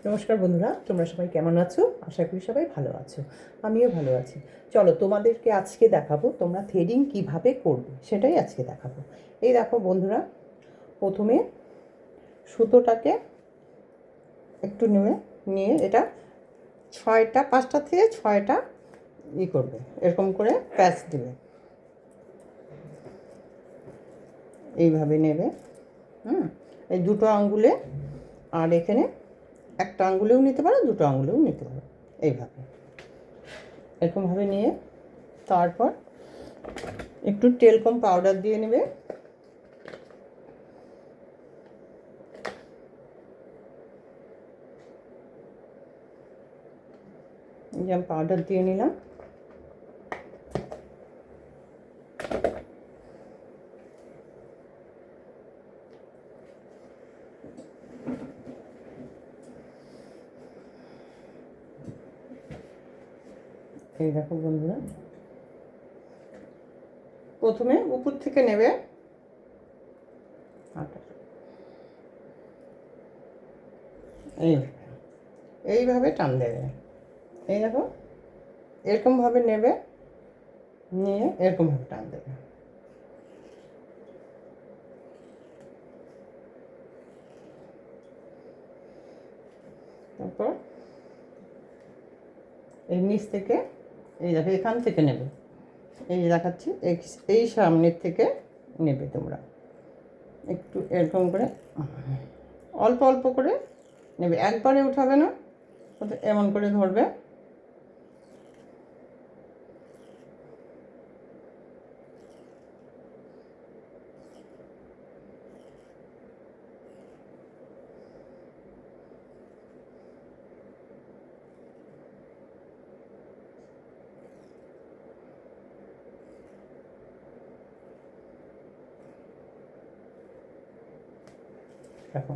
নমস্কার বন্ধুরা, তোমরা সবাই কেমন আছো? আশা করি সবাই ভালো আছো। আমিও ভালো আছি। চলো তোমাদেরকে আজকে দেখাবো তোমরা থ্রেডিং কিভাবে করবে, সেটাই আজকে দেখাবো। এই দেখো বন্ধুরা, প্রথমে সুতোটাকে একটু নিয়ে এটা 5টা থেকে 6টা করবে, এরকম করে প্যাচ দেবে। এইভাবে নেবে। এই দুটো আঙ্গুলে, আর এখানে একটা আঙ্গুলেও নিতে পারো, দুটো আঙ্গুলেও নিতে পারো। এইভাবে এরকমভাবে নিয়ে তারপর একটু টেলকম পাউডার দিয়ে নেবে। আমি পাউডার দিয়ে নিলাম। এই দেখো বন্ধুরা, প্রথমে উপর থেকে নেবে, এইভাবে টান দেবে। এই দেখো, এরকমভাবে নেবে, নিয়ে এরকমভাবে টান দেবে। তারপর এই নিচ থেকে, এই দেখো এখান থেকে নেবে, এই যে দেখাচ্ছি, এই সামনের থেকে নেবে তোমরা। একটু এরকম করে অল্প অল্প করে নেবে, একবারে উঠাবে না, এমন করে ধরবে। দেখো,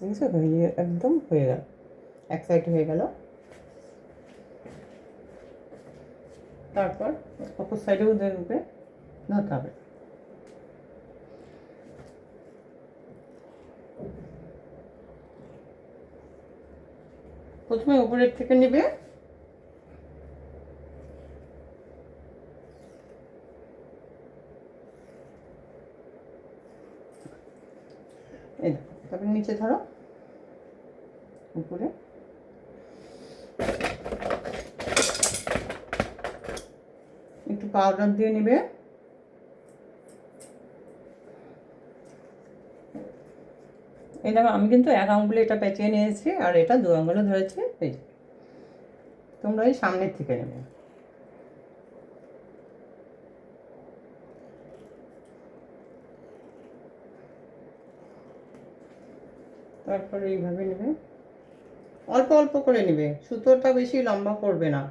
দেখছো, একদম হয়ে গেল, এক সাইড হয়ে গেল। তারপর অপর সাইডেও দেখবে, ধরতে হবে। প্রথমে উপরের থেকে নেবে, এই দেখো, তারপরে নিচে ধরো, উপরে একটু পাউডার দিয়ে নেবে। এই দেখো, আমি কিন্তু এক আঙ্গুলে এটা পেঁচিয়ে নিয়েছি, আর এটা 2 আঙ্গুলে ধরেছি। এই তোমরা এই সামনের থেকে নেবে। তারপরে এইভাবে নেবে, অল্প অল্প করে নেবে, সুতোটা বেশি লম্বা করবে না।